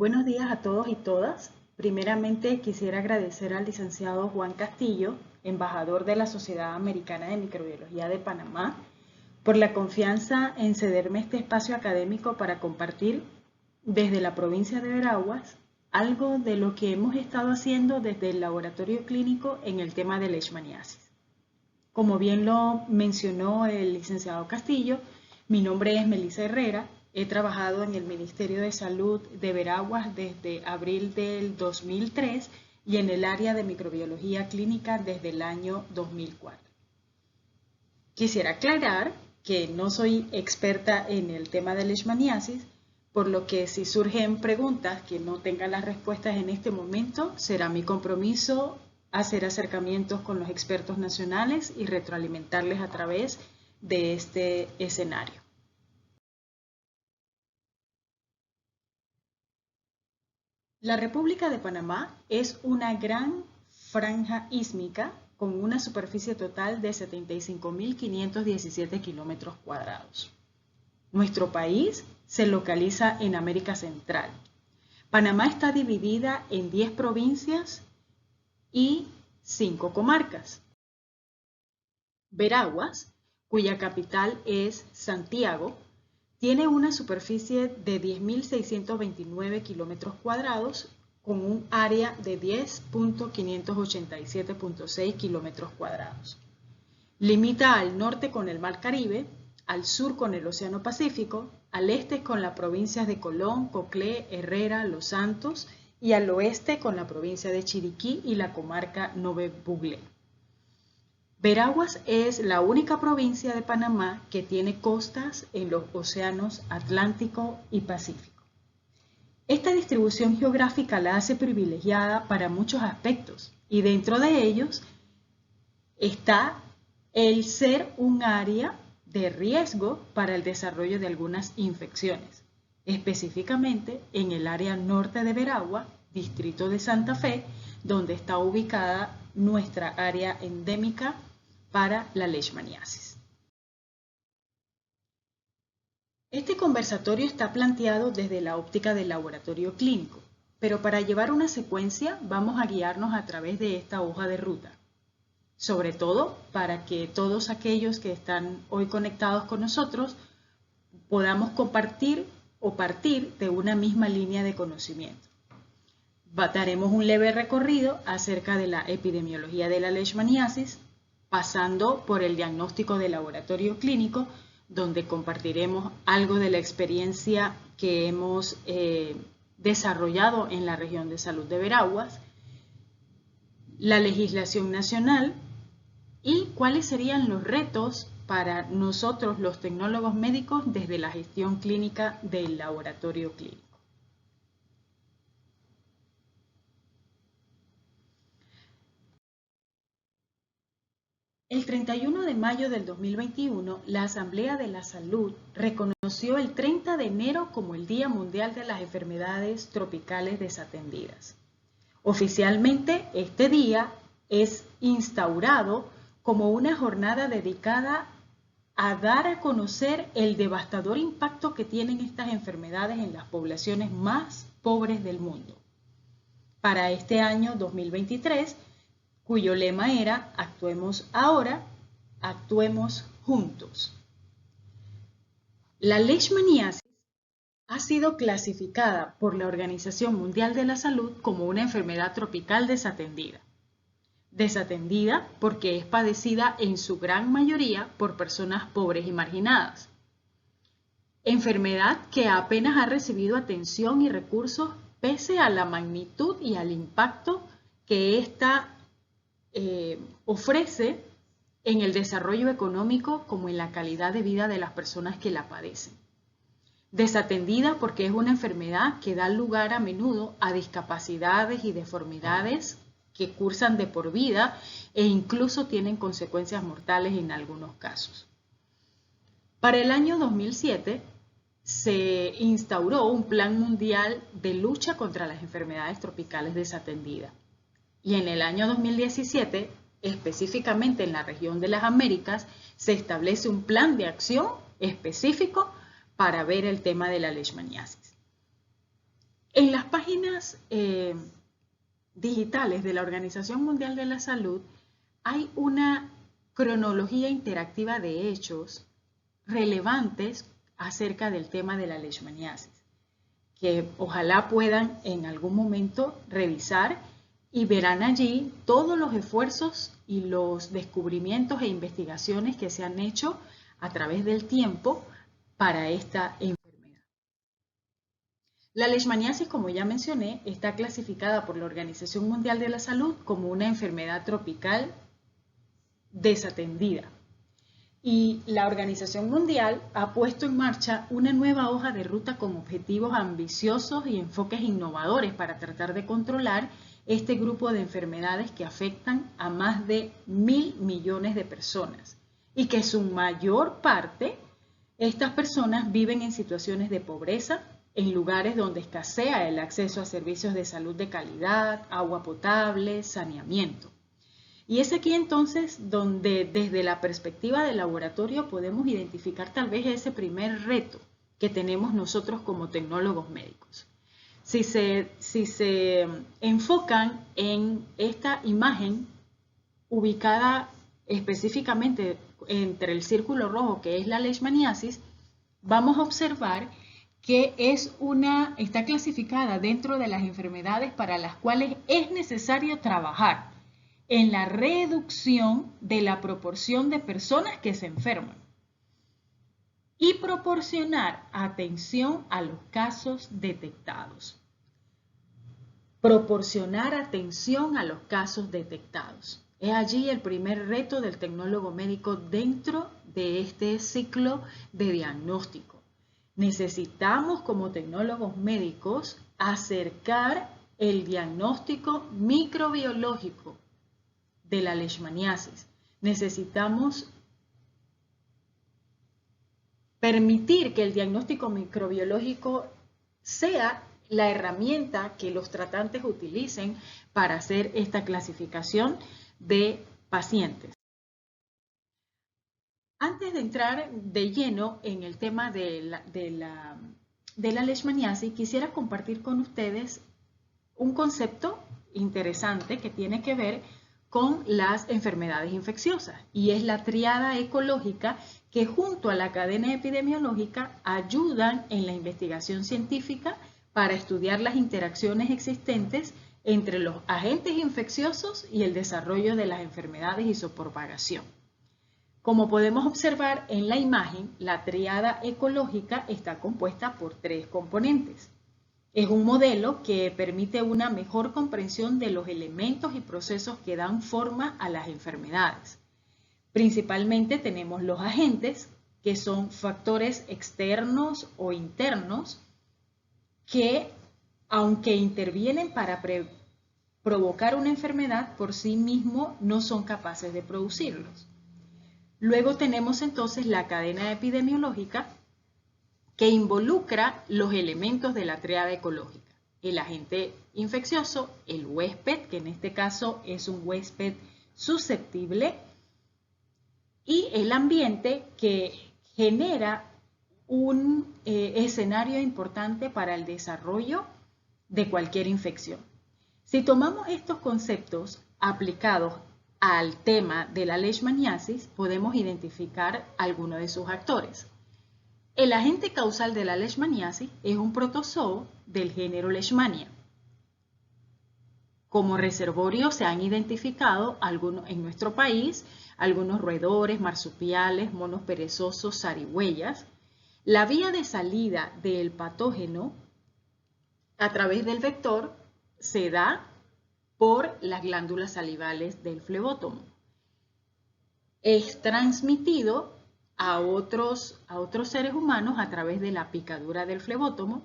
Buenos días a todos y todas. Primeramente quisiera agradecer al licenciado Juan Castillo, embajador de la Sociedad Americana de Microbiología de Panamá, por la confianza en cederme este espacio académico para compartir desde la provincia de Veraguas algo de lo que hemos estado haciendo desde el laboratorio clínico en el tema de leishmaniasis. Como bien lo mencionó el licenciado Castillo, mi nombre es Melissa Herrera. He trabajado en el Ministerio de Salud de Veraguas desde abril del 2003 y en el área de microbiología clínica desde el año 2004. Quisiera aclarar que no soy experta en el tema de leishmaniasis, por lo que si surgen preguntas que no tengan las respuestas en este momento, será mi compromiso hacer acercamientos con los expertos nacionales y retroalimentarles a través de este escenario. La República de Panamá es una gran franja ísmica con una superficie total de 75.517 kilómetros cuadrados. Nuestro país se localiza en América Central. Panamá está dividida en 10 provincias y 5 comarcas. Veraguas, cuya capital es Santiago, tiene una superficie de 10.629 kilómetros cuadrados con un área de 10.587.6 kilómetros cuadrados. Limita al norte con el Mar Caribe, al sur con el Océano Pacífico, al este con las provincias de Colón, Coclé, Herrera, Los Santos y al oeste con la provincia de Chiriquí y la comarca Nové Buglé. Veraguas es la única provincia de Panamá que tiene costas en los océanos Atlántico y Pacífico. Esta distribución geográfica la hace privilegiada para muchos aspectos y dentro de ellos está el ser un área de riesgo para el desarrollo de algunas infecciones, específicamente en el área norte de Veragua, distrito de Santa Fe, donde está ubicada nuestra área endémica para la leishmaniasis. Este conversatorio está planteado desde la óptica del laboratorio clínico, pero para llevar una secuencia vamos a guiarnos a través de esta hoja de ruta, sobre todo para que todos aquellos que están hoy conectados con nosotros podamos compartir o partir de una misma línea de conocimiento. Daremos un leve recorrido acerca de la epidemiología de la leishmaniasis, pasando por el diagnóstico de laboratorio clínico, donde compartiremos algo de la experiencia que hemos desarrollado en la región de salud de Veraguas, la legislación nacional y cuáles serían los retos para nosotros los tecnólogos médicos desde la gestión clínica del laboratorio clínico. El 31 de mayo del 2021, la Asamblea de la Salud reconoció el 30 de enero como el Día Mundial de las Enfermedades Tropicales Desatendidas. Oficialmente, este día es instaurado como una jornada dedicada a dar a conocer el devastador impacto que tienen estas enfermedades en las poblaciones más pobres del mundo. Para este año 2023, cuyo lema era Actuemos ahora, actuemos juntos. La leishmaniasis ha sido clasificada por la Organización Mundial de la Salud como una enfermedad tropical desatendida. Desatendida porque es padecida en su gran mayoría por personas pobres y marginadas. Enfermedad que apenas ha recibido atención y recursos pese a la magnitud y al impacto que esta ofrece en el desarrollo económico como en la calidad de vida de las personas que la padecen. Desatendida porque es una enfermedad que da lugar a menudo a discapacidades y deformidades que cursan de por vida e incluso tienen consecuencias mortales en algunos casos. Para el año 2007 se instauró un Plan Mundial de Lucha contra las Enfermedades Tropicales Desatendidas. Y en el año 2017, específicamente en la región de las Américas, se establece un plan de acción específico para ver el tema de la leishmaniasis. En las páginas digitales de la Organización Mundial de la Salud hay una cronología interactiva de hechos relevantes acerca del tema de la leishmaniasis, que ojalá puedan en algún momento revisar y verán allí todos los esfuerzos y los descubrimientos e investigaciones que se han hecho a través del tiempo para esta enfermedad. La leishmaniasis, como ya mencioné, está clasificada por la Organización Mundial de la Salud como una enfermedad tropical desatendida. Y la Organización Mundial ha puesto en marcha una nueva hoja de ruta con objetivos ambiciosos y enfoques innovadores para tratar de controlar este grupo de enfermedades que afectan a más de 1.000 millones de personas y que su mayor parte, estas personas viven en situaciones de pobreza, en lugares donde escasea el acceso a servicios de salud de calidad, agua potable, saneamiento. Y es aquí entonces donde desde la perspectiva del laboratorio podemos identificar tal vez ese primer reto que tenemos nosotros como tecnólogos médicos. Si se enfocan en esta imagen ubicada específicamente entre el círculo rojo que es la leishmaniasis, vamos a observar que está clasificada dentro de las enfermedades para las cuales es necesario trabajar en la reducción de la proporción de personas que se enferman y proporcionar atención a los casos detectados. Proporcionar atención a los casos detectados. Es allí el primer reto del tecnólogo médico dentro de este ciclo de diagnóstico. Necesitamos como tecnólogos médicos acercar el diagnóstico microbiológico de la leishmaniasis. Necesitamos permitir que el diagnóstico microbiológico sea la herramienta que los tratantes utilicen para hacer esta clasificación de pacientes. Antes de entrar de lleno en el tema de la leishmaniasis, quisiera compartir con ustedes un concepto interesante que tiene que ver con las enfermedades infecciosas y es la tríada ecológica que junto a la cadena epidemiológica ayudan en la investigación científica para estudiar las interacciones existentes entre los agentes infecciosos y el desarrollo de las enfermedades y su propagación. Como podemos observar en la imagen, la tríada ecológica está compuesta por 3 componentes. Es un modelo que permite una mejor comprensión de los elementos y procesos que dan forma a las enfermedades. Principalmente tenemos los agentes, que son factores externos o internos, que aunque intervienen para provocar una enfermedad, por sí mismos no son capaces de producirlos. Luego tenemos entonces la cadena epidemiológica que involucra los elementos de la tríada ecológica. El agente infeccioso, el huésped, que en este caso es un huésped susceptible, y el ambiente que genera un escenario importante para el desarrollo de cualquier infección. Si tomamos estos conceptos aplicados al tema de la leishmaniasis, podemos identificar algunos de sus actores. El agente causal de la leishmaniasis es un protozoo del género Leishmania. Como reservorio se han identificado en nuestro país algunos roedores, marsupiales, monos perezosos, zarigüeyas. La vía de salida del patógeno a través del vector se da por las glándulas salivales del flebótomo. Es transmitido a otros seres humanos a través de la picadura del flebótomo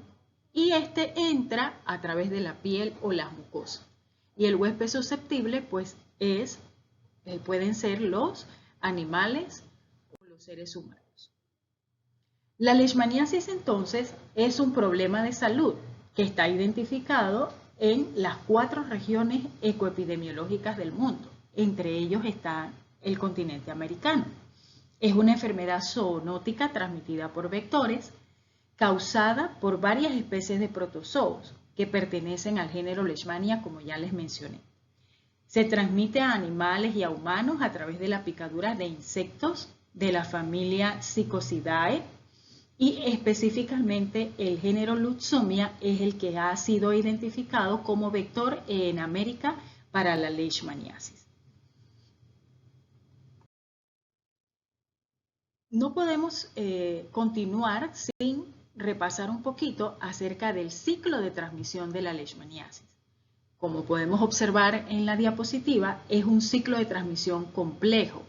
y este entra a través de la piel o las mucosas. Y el huésped susceptible pues pueden ser los animales o los seres humanos. La leishmaniasis entonces es un problema de salud que está identificado en las 4 regiones ecoepidemiológicas del mundo. Entre ellos está el continente americano. Es una enfermedad zoonótica transmitida por vectores, causada por varias especies de protozoos, que pertenecen al género Leishmania, como ya les mencioné. Se transmite a animales y a humanos a través de la picadura de insectos de la familia Psicosidae y específicamente el género Lutzomia es el que ha sido identificado como vector en América para la leishmaniasis. No podemos continuar sin repasar un poquito acerca del ciclo de transmisión de la leishmaniasis. Como podemos observar en la diapositiva, es un ciclo de transmisión complejo.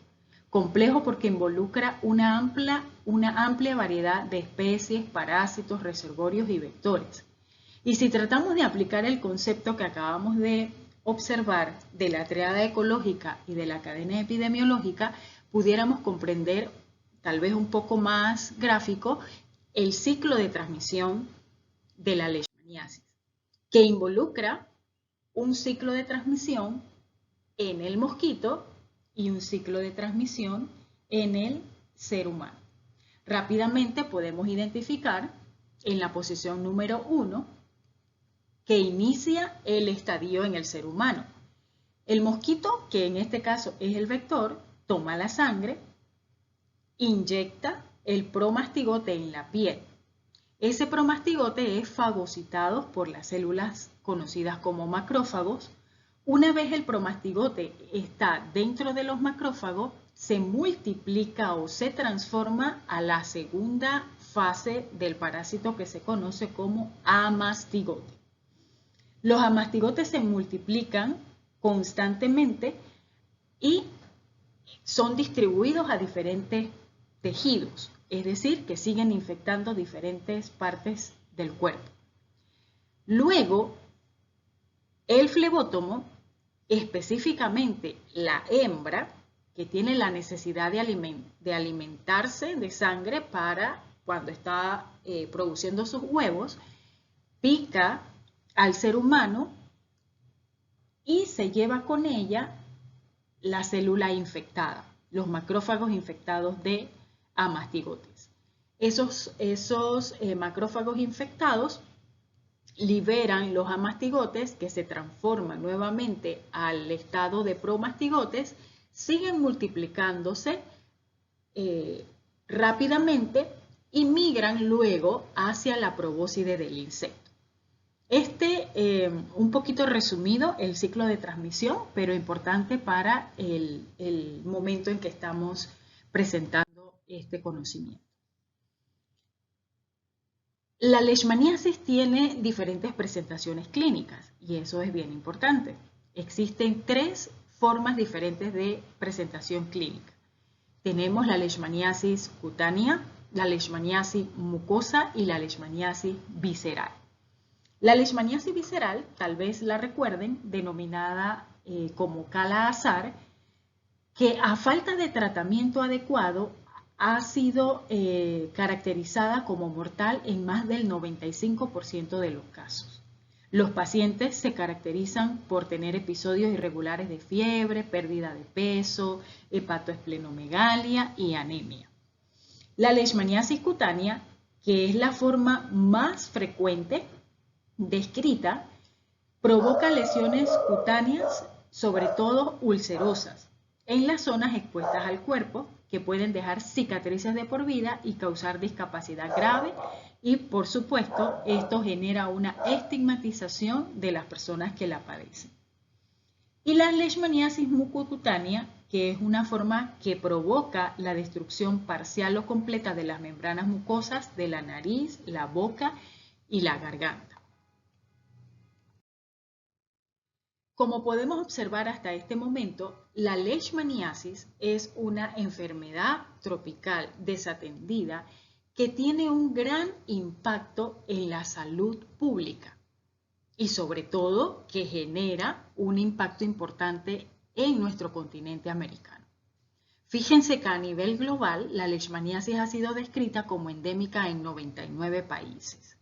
Complejo porque involucra una amplia variedad de especies, parásitos, reservorios y vectores. Y si tratamos de aplicar el concepto que acabamos de observar de la triada ecológica y de la cadena epidemiológica, pudiéramos comprender, tal vez un poco más gráfico, el ciclo de transmisión de la leishmaniasis, que involucra un ciclo de transmisión en el mosquito y un ciclo de transmisión en el ser humano. Rápidamente podemos identificar en la posición número 1 que inicia el estadio en el ser humano. El mosquito, que en este caso es el vector, toma la sangre, inyecta el promastigote en la piel. Ese promastigote es fagocitado por las células conocidas como macrófagos. Una vez el promastigote está dentro de los macrófagos, se multiplica o se transforma a la segunda fase del parásito que se conoce como amastigote. Los amastigotes se multiplican constantemente y son distribuidos a diferentes tejidos, es decir, que siguen infectando diferentes partes del cuerpo. Luego, el flebótomo, específicamente la hembra, que tiene la necesidad de alimentarse de sangre para cuando está produciendo sus huevos, pica al ser humano y se lleva con ella la célula infectada, los macrófagos infectados de amastigotes. Esos macrófagos infectados liberan los amastigotes que se transforman nuevamente al estado de promastigotes, siguen multiplicándose rápidamente y migran luego hacia la probóscide del insecto. Un poquito resumido el ciclo de transmisión, pero importante para el momento en que estamos presentando este conocimiento. La leishmaniasis tiene diferentes presentaciones clínicas y eso es bien importante. Existen 3 formas diferentes de presentación clínica. Tenemos la leishmaniasis cutánea, la leishmaniasis mucosa y la leishmaniasis visceral. La leishmaniasis visceral, tal vez la recuerden, denominada como Kala-Azar, que a falta de tratamiento adecuado ha sido caracterizada como mortal en más del 95% de los casos. Los pacientes se caracterizan por tener episodios irregulares de fiebre, pérdida de peso, hepatoesplenomegalia y anemia. La leishmaniasis cutánea, que es la forma más frecuente descrita, provoca lesiones cutáneas, sobre todo ulcerosas, en las zonas expuestas al cuerpo, que pueden dejar cicatrices de por vida y causar discapacidad grave y, por supuesto, esto genera una estigmatización de las personas que la padecen. Y la leishmaniasis mucocutánea, que es una forma que provoca la destrucción parcial o completa de las membranas mucosas de la nariz, la boca y la garganta. Como podemos observar hasta este momento, la leishmaniasis es una enfermedad tropical desatendida que tiene un gran impacto en la salud pública y sobre todo que genera un impacto importante en nuestro continente americano. Fíjense que a nivel global la leishmaniasis ha sido descrita como endémica en 99 países.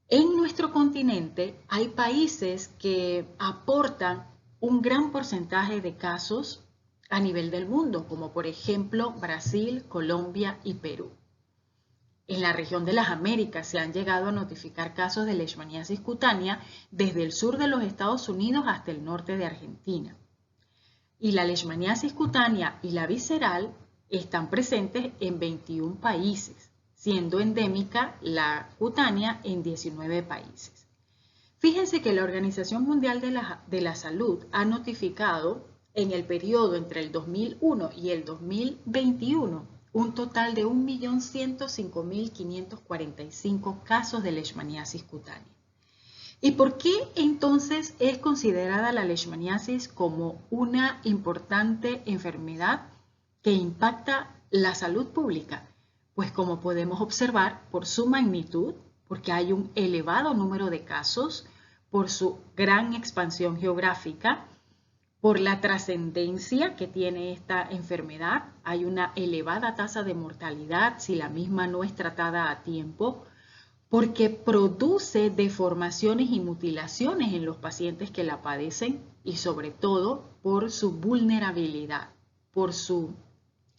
En nuestro continente hay países que aportan un gran porcentaje de casos a nivel del mundo, como por ejemplo Brasil, Colombia y Perú. En la región de las Américas se han llegado a notificar casos de leishmaniasis cutánea desde el sur de los Estados Unidos hasta el norte de Argentina. Y la leishmaniasis cutánea y la visceral están presentes en 21 países, siendo endémica la cutánea en 19 países. Fíjense que la Organización Mundial de la Salud ha notificado en el periodo entre el 2001 y el 2021 un total de 1.105.545 casos de leishmaniasis cutánea. ¿Y por qué entonces es considerada la leishmaniasis como una importante enfermedad que impacta la salud pública? Pues como podemos observar, por su magnitud, porque hay un elevado número de casos, por su gran expansión geográfica, por la trascendencia que tiene esta enfermedad, hay una elevada tasa de mortalidad si la misma no es tratada a tiempo, porque produce deformaciones y mutilaciones en los pacientes que la padecen y sobre todo por su vulnerabilidad, por su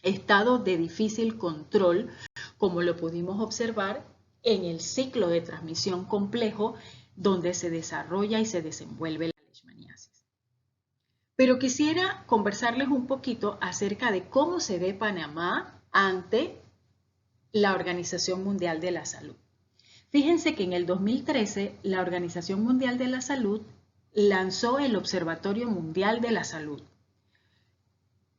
estado de difícil control, como lo pudimos observar en el ciclo de transmisión complejo donde se desarrolla y se desenvuelve la leishmaniasis. Pero quisiera conversarles un poquito acerca de cómo se ve Panamá ante la Organización Mundial de la Salud. Fíjense que en el 2013 la Organización Mundial de la Salud lanzó el Observatorio Mundial de la Salud.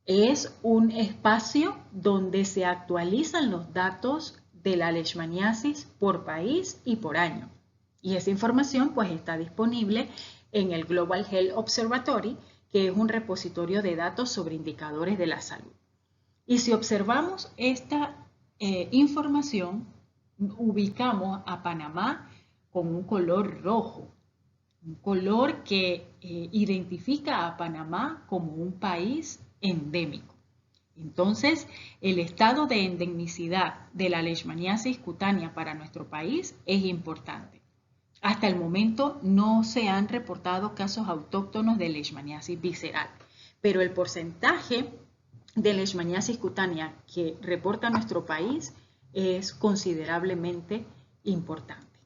Es un espacio donde se actualizan los datos de la leishmaniasis por país y por año. Y esa información pues está disponible en el Global Health Observatory, que es un repositorio de datos sobre indicadores de la salud. Y si observamos esta información, ubicamos a Panamá con un color rojo, un color que identifica a Panamá como un país endémico. Entonces, el estado de endemicidad de la leishmaniasis cutánea para nuestro país es importante. Hasta el momento no se han reportado casos autóctonos de leishmaniasis visceral, pero el porcentaje de leishmaniasis cutánea que reporta nuestro país es considerablemente importante.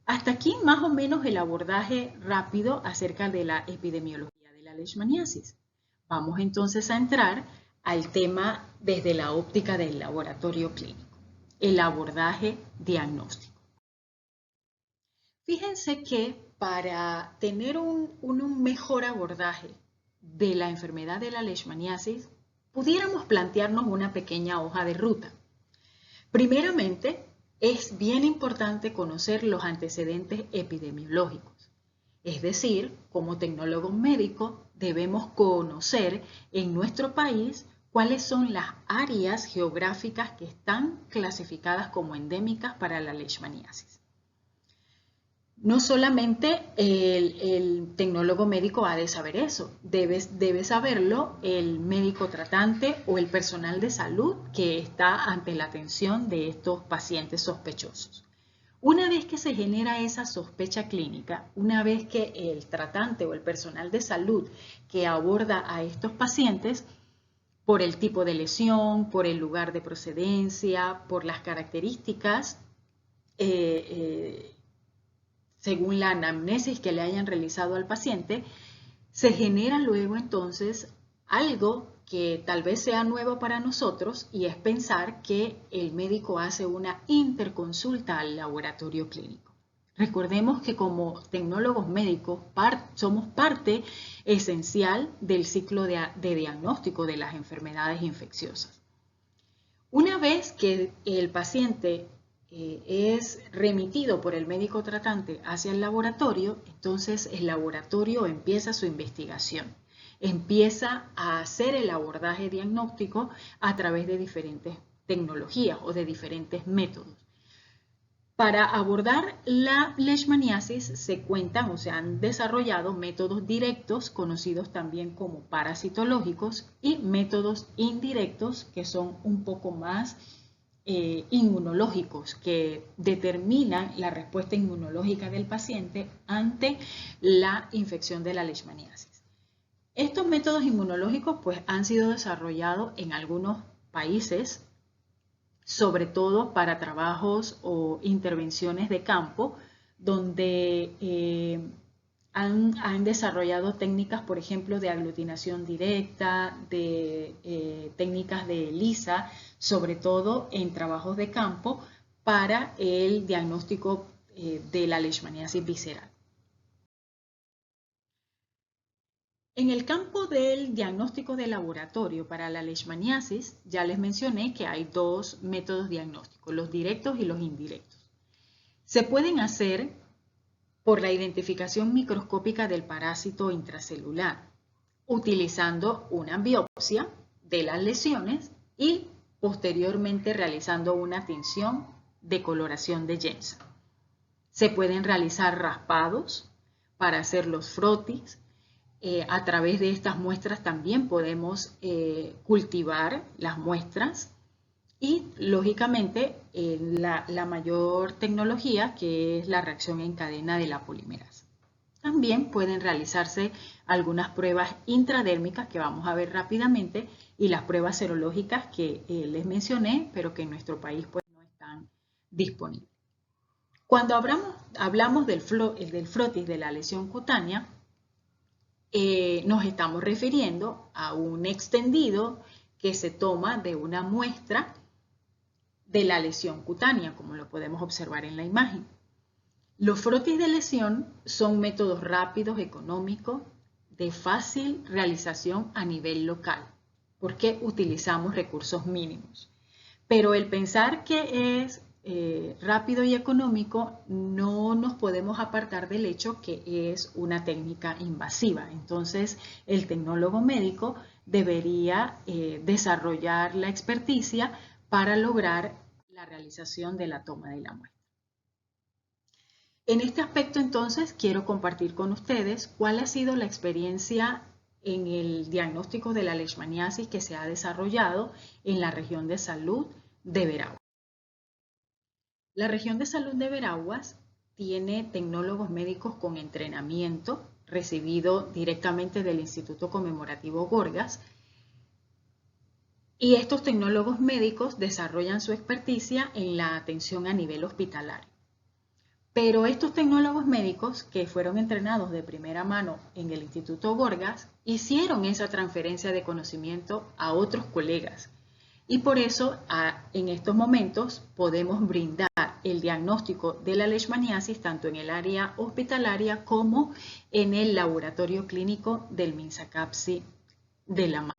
Hasta aquí más o menos el abordaje rápido acerca de la epidemiología de la leishmaniasis. Vamos entonces a entrar al tema desde la óptica del laboratorio clínico, el abordaje diagnóstico. Fíjense que para tener un mejor abordaje de la enfermedad de la leishmaniasis, pudiéramos plantearnos una pequeña hoja de ruta. Primeramente, es bien importante conocer los antecedentes epidemiológicos. Es decir, como tecnólogos médicos debemos conocer en nuestro país cuáles son las áreas geográficas que están clasificadas como endémicas para la leishmaniasis. No solamente el tecnólogo médico ha de saber eso, debe saberlo el médico tratante o el personal de salud que está ante la atención de estos pacientes sospechosos. Una vez que se genera esa sospecha clínica, una vez que el tratante o el personal de salud que aborda a estos pacientes, por el tipo de lesión, por el lugar de procedencia, por las características, según la anamnesis que le hayan realizado al paciente, se genera luego entonces algo que tal vez sea nuevo para nosotros y es pensar que el médico hace una interconsulta al laboratorio clínico. Recordemos que como tecnólogos médicos somos parte esencial del ciclo de diagnóstico de las enfermedades infecciosas. Una vez que el paciente es remitido por el médico tratante hacia el laboratorio, entonces el laboratorio empieza su investigación, empieza a hacer el abordaje diagnóstico a través de diferentes tecnologías o de diferentes métodos. Para abordar la leishmaniasis se cuentan o se han desarrollado métodos directos, conocidos también como parasitológicos, y métodos indirectos que son un poco más inmunológicos, que determinan la respuesta inmunológica del paciente ante la infección de la leishmaniasis. Estos métodos inmunológicos pues han sido desarrollados en algunos países sobre todo para trabajos o intervenciones de campo, donde han desarrollado técnicas, por ejemplo, de aglutinación directa, de técnicas de ELISA, sobre todo en trabajos de campo, para el diagnóstico de la leishmaniasis visceral. En el campo del diagnóstico de laboratorio para la leishmaniasis, ya les mencioné que hay dos métodos diagnósticos, los directos y los indirectos. Se pueden hacer por la identificación microscópica del parásito intracelular, utilizando una biopsia de las lesiones y posteriormente realizando una tinción de coloración de Jensen. Se pueden realizar raspados para hacer los frotis. A través de estas muestras también podemos cultivar las muestras y, lógicamente, la mayor tecnología, que es la reacción en cadena de la polimerasa. También pueden realizarse algunas pruebas intradérmicas que vamos a ver rápidamente y las pruebas serológicas que les mencioné, pero que en nuestro país pues, no están disponibles. Cuando hablamos del frotis de la lesión cutánea, nos estamos refiriendo a un extendido que se toma de una muestra de la lesión cutánea, como lo podemos observar en la imagen. Los frotis de lesión son métodos rápidos, económicos, de fácil realización a nivel local, porque utilizamos recursos mínimos. Pero el pensar que es rápido y económico, no nos podemos apartar del hecho que es una técnica invasiva. Entonces, el tecnólogo médico debería desarrollar la experticia para lograr la realización de la toma de la muestra. En este aspecto, entonces, quiero compartir con ustedes cuál ha sido la experiencia en el diagnóstico de la leishmaniasis que se ha desarrollado en la región de salud de Veraguas. La región de salud de Veraguas tiene tecnólogos médicos con entrenamiento recibido directamente del Instituto Conmemorativo Gorgas, y estos tecnólogos médicos desarrollan su experticia en la atención a nivel hospitalario. Pero estos tecnólogos médicos que fueron entrenados de primera mano en el Instituto Gorgas hicieron esa transferencia de conocimiento a otros colegas. Y por eso, en estos momentos, podemos brindar el diagnóstico de la leishmaniasis tanto en el área hospitalaria como en el laboratorio clínico del MINSA-CAPSI de La Mata.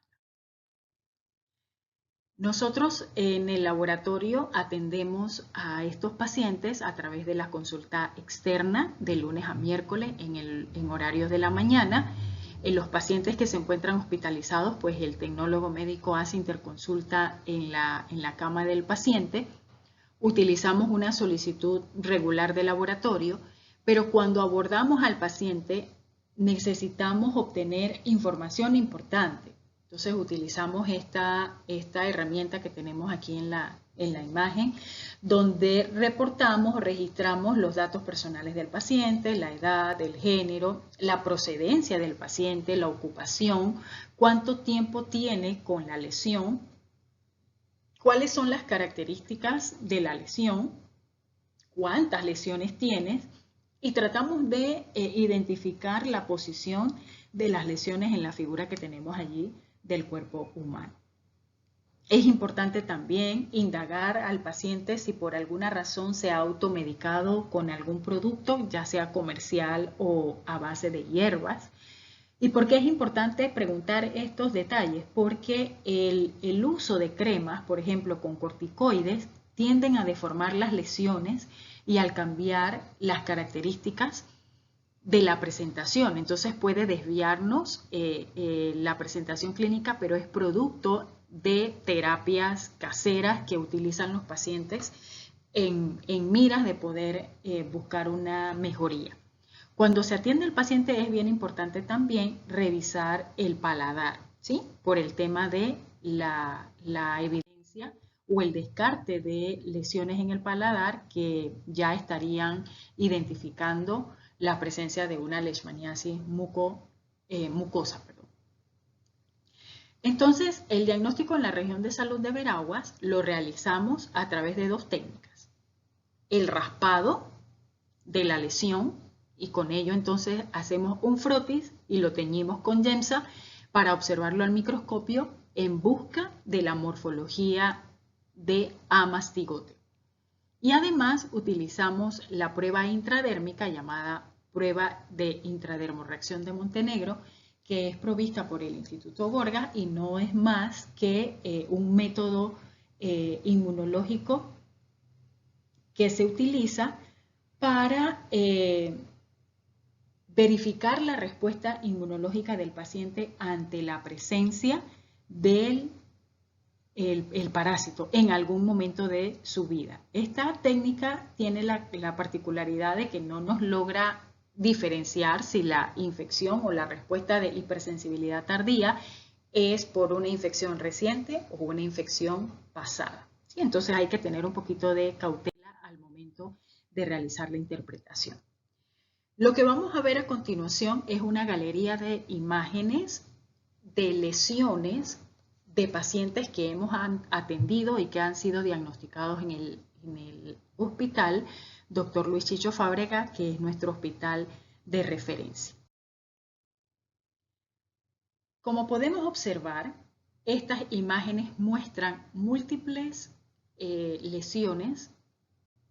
Nosotros en el laboratorio atendemos a estos pacientes a través de la consulta externa de lunes a miércoles en horarios de la mañana. En los pacientes que se encuentran hospitalizados, pues el tecnólogo médico hace interconsulta en la cama del paciente. Utilizamos una solicitud regular de laboratorio, pero cuando abordamos al paciente necesitamos obtener información importante. Entonces utilizamos esta herramienta que tenemos aquí en la imagen, donde reportamos o registramos los datos personales del paciente, la edad, el género, la procedencia del paciente, la ocupación, cuánto tiempo tiene con la lesión, cuáles son las características de la lesión, cuántas lesiones tienes, y tratamos de identificar la posición de las lesiones en la figura que tenemos allí del cuerpo humano. Es importante también indagar al paciente si por alguna razón se ha automedicado con algún producto, ya sea comercial o a base de hierbas. ¿Y por qué es importante preguntar estos detalles? Porque el uso de cremas, por ejemplo, con corticoides, tienden a deformar las lesiones y al cambiar las características de la presentación. Entonces puede desviarnos la presentación clínica, pero es producto de terapias caseras que utilizan los pacientes en miras de poder buscar una mejoría. Cuando se atiende al paciente es bien importante también revisar el paladar, ¿sí? Por el tema de la evidencia o el descarte de lesiones en el paladar que ya estarían identificando la presencia de una leishmaniasis mucosa. Entonces, el diagnóstico en la región de salud de Veraguas lo realizamos a través de dos técnicas. El raspado de la lesión, y con ello entonces hacemos un frotis y lo teñimos con Yemsa para observarlo al microscopio en busca de la morfología de amastigote. Y además utilizamos la prueba intradérmica llamada prueba de intradermorreacción de Montenegro, que es provista por el Instituto Gorgas y no es más que un método inmunológico que se utiliza para verificar la respuesta inmunológica del paciente ante la presencia del parásito en algún momento de su vida. Esta técnica tiene la particularidad de que no nos logra diferenciar si la infección o la respuesta de hipersensibilidad tardía es por una infección reciente o una infección pasada. ¿Sí? Entonces hay que tener un poquito de cautela al momento de realizar la interpretación. Lo que vamos a ver a continuación es una galería de imágenes de lesiones de pacientes que hemos atendido y que han sido diagnosticados en el hospital Dr. Luis Chicho Fábrega, que es nuestro hospital de referencia. Como podemos observar, estas imágenes muestran múltiples lesiones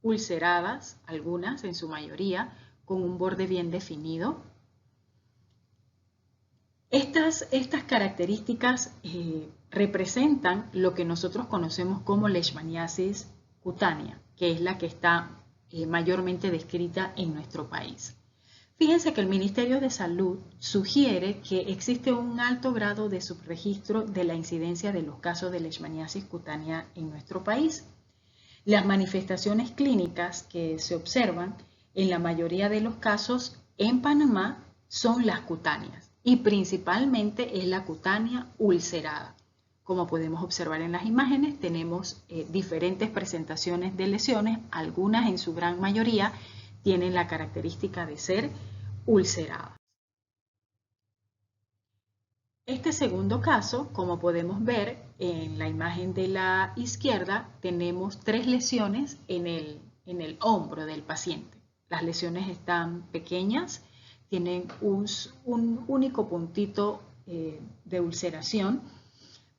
ulceradas, algunas en su mayoría, con un borde bien definido. Estas características representan lo que nosotros conocemos como leishmaniasis cutánea, que es la que está mayormente descrita en nuestro país. Fíjense que el Ministerio de Salud sugiere que existe un alto grado de subregistro de la incidencia de los casos de leishmaniasis cutánea en nuestro país. Las manifestaciones clínicas que se observan en la mayoría de los casos en Panamá son las cutáneas y principalmente es la cutánea ulcerada. Como podemos observar en las imágenes, tenemos diferentes presentaciones de lesiones, algunas en su gran mayoría tienen la característica de ser ulceradas. Este segundo caso, como podemos ver en la imagen de la izquierda, tenemos 3 lesiones en el hombro del paciente. Las lesiones están pequeñas, tienen un único puntito de ulceración,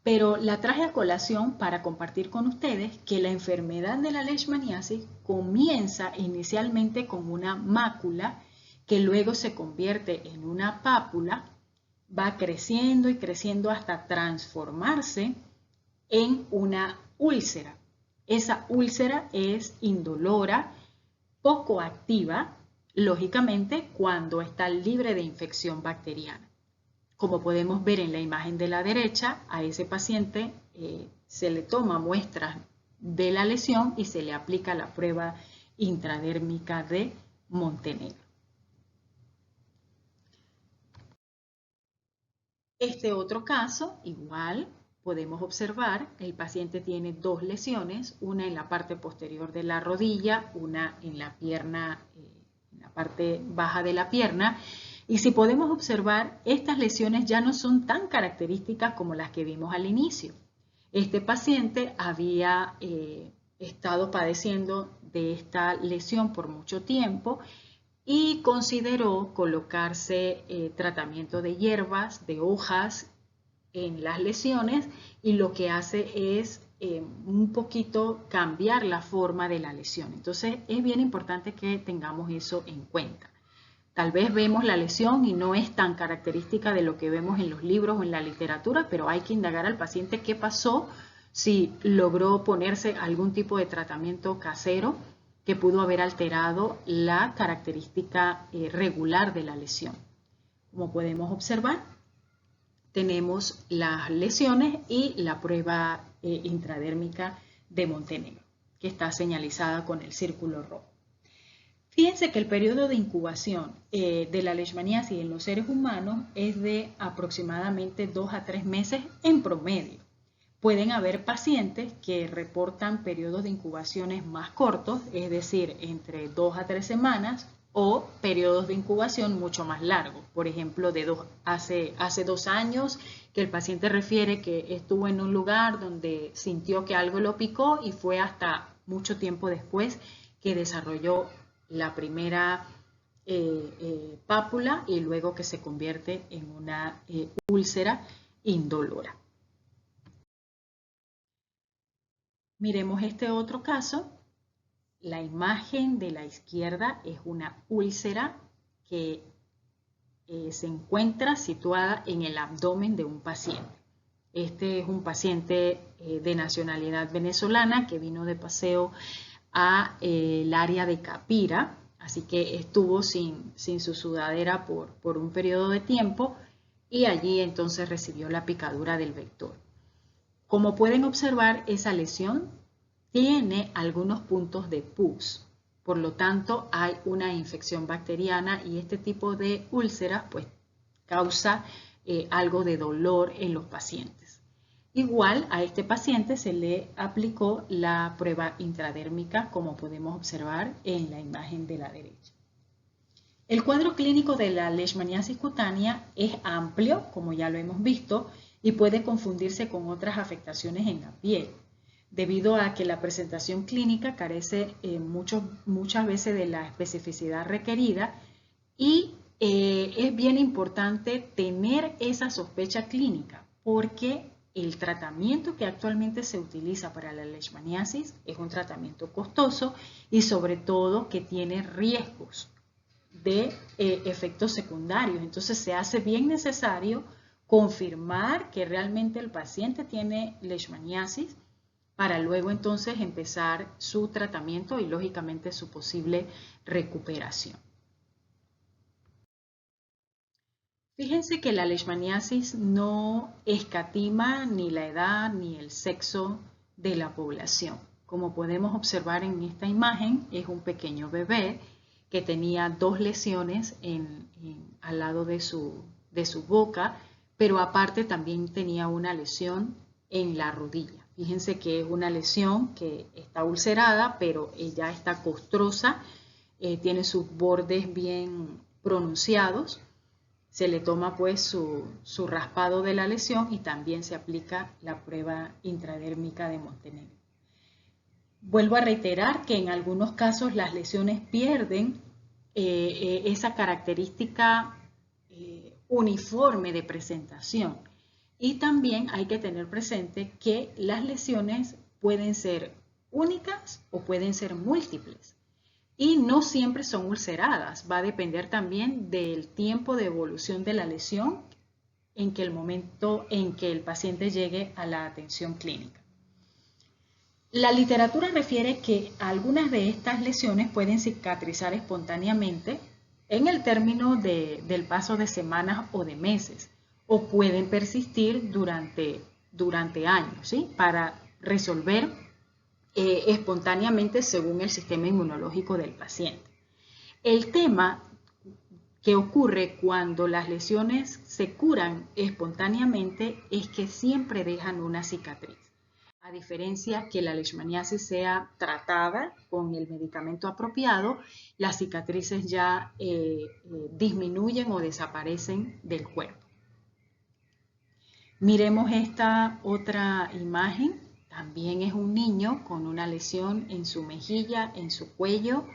pero la traje a colación para compartir con ustedes que la enfermedad de la leishmaniasis comienza inicialmente con una mácula que luego se convierte en una pápula, va creciendo y creciendo hasta transformarse en una úlcera. Esa úlcera es indolora, poco activa, lógicamente cuando está libre de infección bacteriana. Como podemos ver en la imagen de la derecha, a ese paciente se le toma muestras de la lesión y se le aplica la prueba intradérmica de Montenegro. Este otro caso, igual, podemos observar, el paciente tiene 2 lesiones, una en la parte posterior de la rodilla, una en la pierna, en la parte baja de la pierna. Y si podemos observar, estas lesiones ya no son tan características como las que vimos al inicio. Este paciente había estado padeciendo de esta lesión por mucho tiempo y consideró colocarse tratamiento de hierbas, de hojas en las lesiones y lo que hace es un poquito cambiar la forma de la lesión. Entonces es bien importante que tengamos eso en cuenta. Tal vez vemos la lesión y no es tan característica de lo que vemos en los libros o en la literatura, pero hay que indagar al paciente qué pasó, si logró ponerse algún tipo de tratamiento casero que pudo haber alterado la característica regular de la lesión. Como podemos observar, tenemos las lesiones y la prueba intradérmica de Montenegro, que está señalizada con el círculo rojo. Fíjense que el periodo de incubación de la leishmaniasis en los seres humanos es de aproximadamente 2 a 3 meses en promedio. Pueden haber pacientes que reportan periodos de incubaciones más cortos, es decir, entre 2 a 3 semanas o periodos de incubación mucho más largos. Por ejemplo, hace 2 años que el paciente refiere que estuvo en un lugar donde sintió que algo lo picó y fue hasta mucho tiempo después que desarrolló la primera pápula y luego que se convierte en una úlcera indolora. Miremos este otro caso. La imagen de la izquierda es una úlcera que se encuentra situada en el abdomen de un paciente. Este es un paciente de nacionalidad venezolana que vino de paseo a el área de Capira, así que estuvo sin su sudadera por un periodo de tiempo y allí entonces recibió la picadura del vector. Como pueden observar, esa lesión tiene algunos puntos de pus, por lo tanto hay una infección bacteriana y este tipo de úlceras pues causa algo de dolor en los pacientes. Igual a este paciente se le aplicó la prueba intradérmica, como podemos observar en la imagen de la derecha. El cuadro clínico de la leishmaniasis cutánea es amplio, como ya lo hemos visto, y puede confundirse con otras afectaciones en la piel, debido a que la presentación clínica carece muchas veces de la especificidad requerida y es bien importante tener esa sospecha clínica porque el tratamiento que actualmente se utiliza para la leishmaniasis es un tratamiento costoso y sobre todo que tiene riesgos de efectos secundarios. Entonces se hace bien necesario confirmar que realmente el paciente tiene leishmaniasis para luego entonces empezar su tratamiento y lógicamente su posible recuperación. Fíjense que la leishmaniasis no escatima ni la edad ni el sexo de la población. Como podemos observar en esta imagen, es un pequeño bebé que tenía 2 lesiones al lado de su boca, pero aparte también tenía una lesión en la rodilla. Fíjense que es una lesión que está ulcerada, pero ella está costrosa, tiene sus bordes bien pronunciados. Se le toma pues su raspado de la lesión y también se aplica la prueba intradérmica de Montenegro. Vuelvo a reiterar que en algunos casos las lesiones pierden esa característica uniforme de presentación. Y también hay que tener presente que las lesiones pueden ser únicas o pueden ser múltiples. Y no siempre son ulceradas. Va a depender también del tiempo de evolución de la lesión en que el momento en que el paciente llegue a la atención clínica. La literatura refiere que algunas de estas lesiones pueden cicatrizar espontáneamente en el término del paso de semanas o de meses, o pueden persistir durante años, ¿sí? Para resolver espontáneamente según el sistema inmunológico del paciente. El tema que ocurre cuando las lesiones se curan espontáneamente es que siempre dejan una cicatriz. A diferencia que la leishmaniasis sea tratada con el medicamento apropiado, las cicatrices ya disminuyen o desaparecen del cuerpo. Miremos esta otra imagen. También es un niño con una lesión en su mejilla, en su cuello.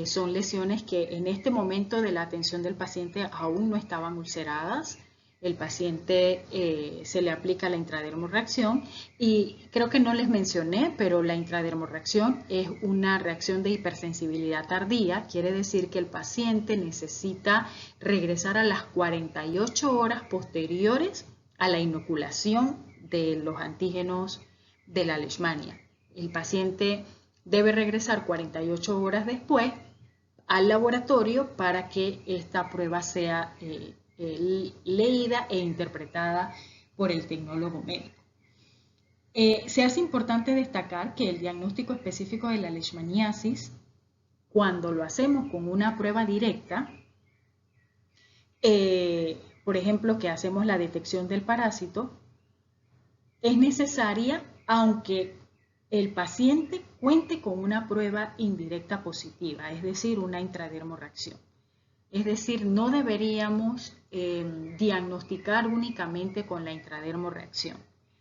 Son lesiones que en este momento de la atención del paciente aún no estaban ulceradas. El paciente se le aplica la intradermorreacción y creo que no les mencioné, pero la intradermorreacción es una reacción de hipersensibilidad tardía. Quiere decir que el paciente necesita regresar a las 48 horas posteriores a la inoculación de los antígenos de la leishmania. El paciente debe regresar 48 horas después al laboratorio para que esta prueba sea leída e interpretada por el tecnólogo médico. Se hace importante destacar que el diagnóstico específico de la leishmaniasis, cuando lo hacemos con una prueba directa, por ejemplo, que hacemos la detección del parásito, es necesaria aunque el paciente cuente con una prueba indirecta positiva, es decir, una intradermorreacción. Es decir, no deberíamos diagnosticar únicamente con la intradermorreacción.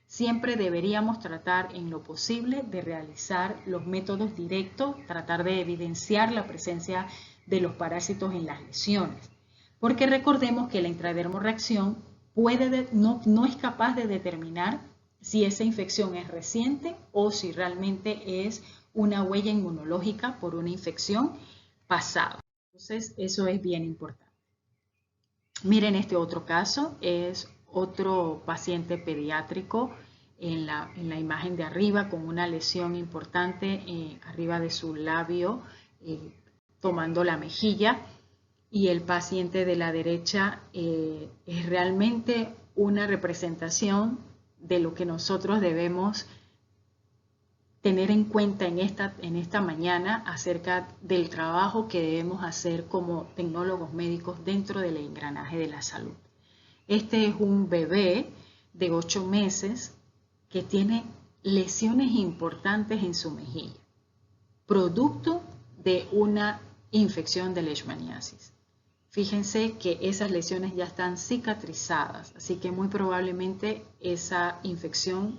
Siempre deberíamos tratar en lo posible de realizar los métodos directos, tratar de evidenciar la presencia de los parásitos en las lesiones. Porque recordemos que la intradermorreacción no es capaz de determinar si esa infección es reciente o si realmente es una huella inmunológica por una infección pasada. Entonces, eso es bien importante. Miren este otro caso, es otro paciente pediátrico en la imagen de arriba con una lesión importante arriba de su labio, tomando la mejilla, y el paciente de la derecha es realmente una representación de lo que nosotros debemos tener en cuenta en esta mañana acerca del trabajo que debemos hacer como tecnólogos médicos dentro del engranaje de la salud. Este es un bebé de 8 meses que tiene lesiones importantes en su mejilla, producto de una infección de leishmaniasis. Fíjense que esas lesiones ya están cicatrizadas, así que muy probablemente esa infección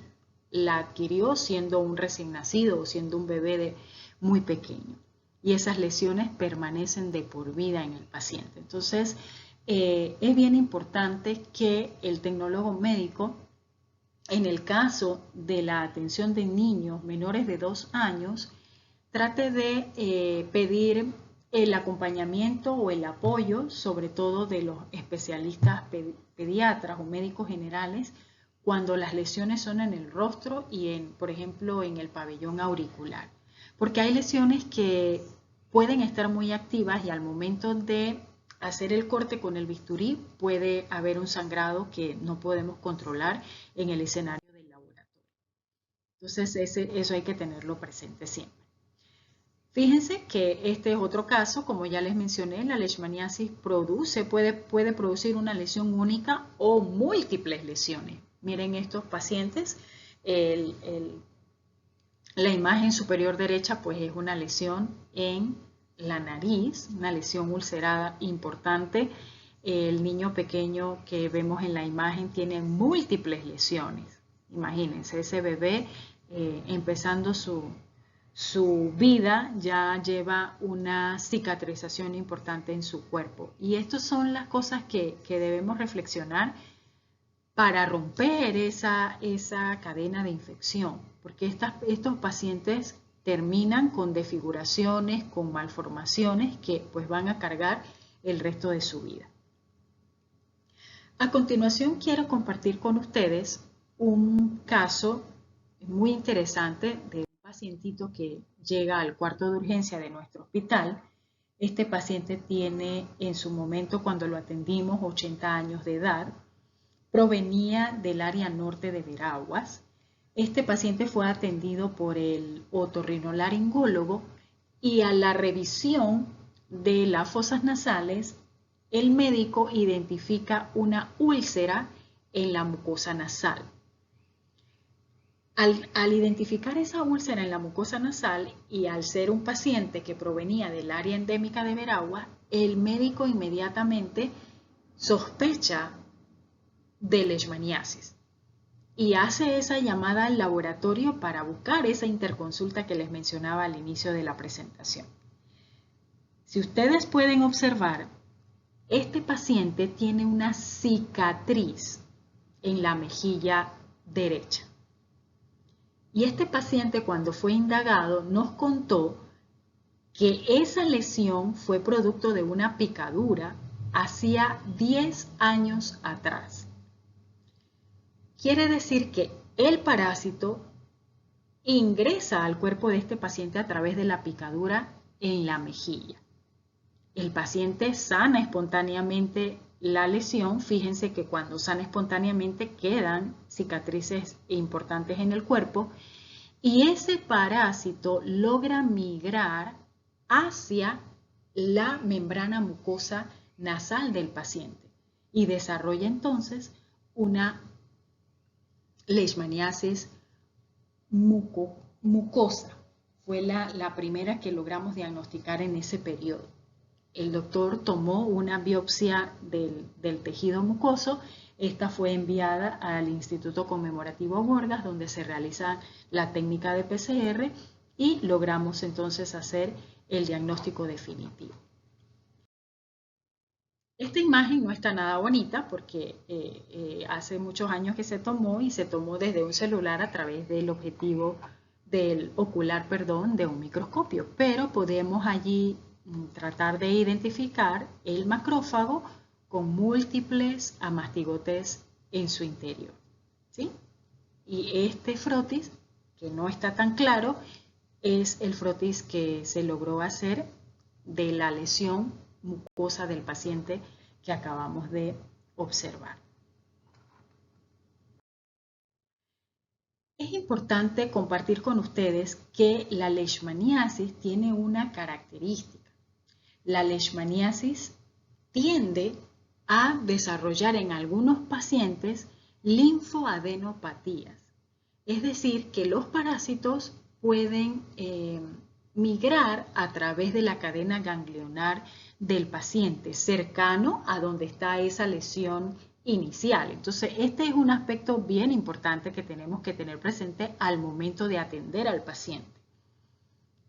la adquirió siendo un recién nacido o siendo un bebé muy pequeño. Y esas lesiones permanecen de por vida en el paciente. Entonces, es bien importante que el tecnólogo médico, en el caso de la atención de niños menores de 2 años, trate de pedir el acompañamiento o el apoyo, sobre todo de los especialistas pediatras o médicos generales, cuando las lesiones son en el rostro y, por ejemplo, en el pabellón auricular. Porque hay lesiones que pueden estar muy activas y al momento de hacer el corte con el bisturí puede haber un sangrado que no podemos controlar en el escenario del laboratorio. Entonces, eso hay que tenerlo presente siempre. Fíjense que este es otro caso, como ya les mencioné, la leishmaniasis puede producir una lesión única o múltiples lesiones. Miren estos pacientes, la imagen superior derecha pues es una lesión en la nariz, una lesión ulcerada importante. El niño pequeño que vemos en la imagen tiene múltiples lesiones. Imagínense, ese bebé empezando su vida ya lleva una cicatrización importante en su cuerpo. Y estas son las cosas que debemos reflexionar para romper esa cadena de infección, porque estos pacientes terminan con desfiguraciones, con malformaciones que pues van a cargar el resto de su vida. A continuación quiero compartir con ustedes un caso muy interesante de un pacientito que llega al cuarto de urgencia de nuestro hospital. Este paciente tiene en su momento cuando lo atendimos 80 años de edad. Provenía del área norte de Veraguas. Este paciente fue atendido por el otorrinolaringólogo y a la revisión de las fosas nasales, el médico identifica una úlcera en la mucosa nasal. Al identificar esa úlcera en la mucosa nasal y al ser un paciente que provenía del área endémica de Veraguas, el médico inmediatamente sospecha de leishmaniasis y hace esa llamada al laboratorio para buscar esa interconsulta que les mencionaba al inicio de la presentación. Si ustedes pueden observar, este paciente tiene una cicatriz en la mejilla derecha. Y este paciente, cuando fue indagado, nos contó que esa lesión fue producto de una picadura hacía 10 años atrás. Quiere decir que el parásito ingresa al cuerpo de este paciente a través de la picadura en la mejilla. El paciente sana espontáneamente la lesión. Fíjense que cuando sana espontáneamente quedan cicatrices importantes en el cuerpo y ese parásito logra migrar hacia la membrana mucosa nasal del paciente y desarrolla entonces una leishmaniasis mucosa. fue la primera que logramos diagnosticar en ese periodo. El doctor tomó una biopsia del tejido mucoso. Esta fue enviada al Instituto Conmemorativo Gorgas, donde se realiza la técnica de PCR y logramos entonces hacer el diagnóstico definitivo. Esta imagen no está nada bonita porque hace muchos años que se tomó y se tomó desde un celular a través del objetivo del ocular, perdón, de un microscopio, pero podemos allí tratar de identificar el macrófago con múltiples amastigotes en su interior, ¿sí? Y este frotis, que no está tan claro, es el frotis que se logró hacer de la lesión mucosa del paciente que acabamos de observar. Es importante compartir con ustedes que la leishmaniasis tiene una característica. La leishmaniasis tiende a desarrollar en algunos pacientes linfoadenopatías. Es decir, que los parásitos pueden migrar a través de la cadena ganglionar del paciente, cercano a donde está esa lesión inicial. Entonces, este es un aspecto bien importante que tenemos que tener presente al momento de atender al paciente.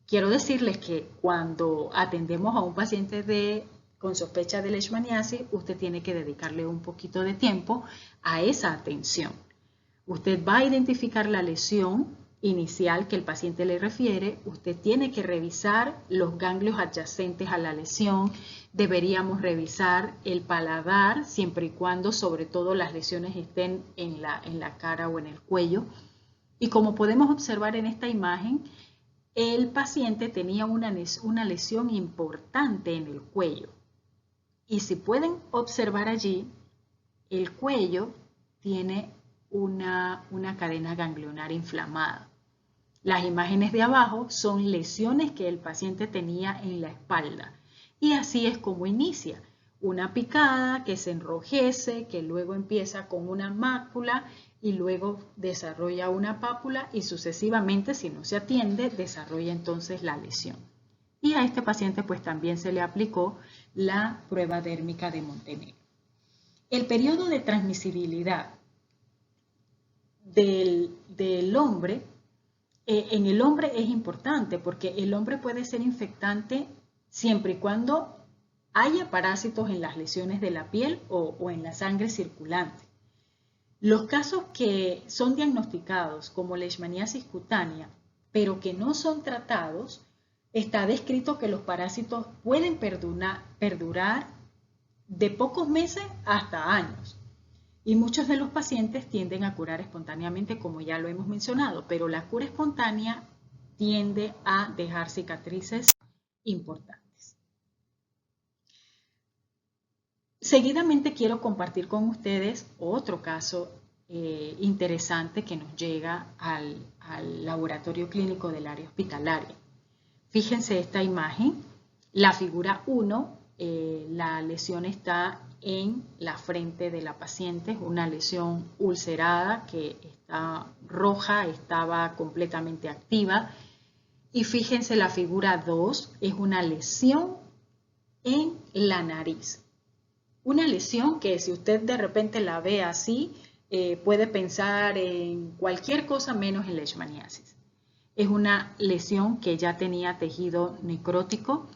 Quiero decirles que cuando atendemos a un paciente con sospecha de leishmaniasis, usted tiene que dedicarle un poquito de tiempo a esa atención. Usted va a identificar la lesión inicial que el paciente le refiere, usted tiene que revisar los ganglios adyacentes a la lesión, deberíamos revisar el paladar siempre y cuando sobre todo las lesiones estén en la cara o en el cuello. Y como podemos observar en esta imagen, el paciente tenía una lesión importante en el cuello. Y si pueden observar allí, el cuello tiene una cadena ganglionar inflamada. Las imágenes de abajo son lesiones que el paciente tenía en la espalda. Y así es como inicia. Una picada que se enrojece, que luego empieza con una mácula y luego desarrolla una pápula y sucesivamente, si no se atiende, desarrolla entonces la lesión. Y a este paciente pues también se le aplicó la prueba dérmica de Montenegro. El periodo de transmisibilidad del hombre, en el hombre es importante porque el hombre puede ser infectante siempre y cuando haya parásitos en las lesiones de la piel o en la sangre circulante. Los casos que son diagnosticados como leishmaniasis cutánea, pero que no son tratados, está descrito que los parásitos pueden perdurar de pocos meses hasta años. Y muchos de los pacientes tienden a curar espontáneamente, como ya lo hemos mencionado, pero la cura espontánea tiende a dejar cicatrices importantes. Seguidamente quiero compartir con ustedes otro caso interesante que nos llega al laboratorio clínico del área hospitalaria. Fíjense esta imagen, la figura 1, la lesión está en la frente de la paciente, es una lesión ulcerada que está roja, estaba completamente activa. Y fíjense la figura 2, es una lesión en la nariz. Una lesión que si usted de repente la ve así, puede pensar en cualquier cosa menos en leishmaniasis. Es una lesión que ya tenía tejido necrótico,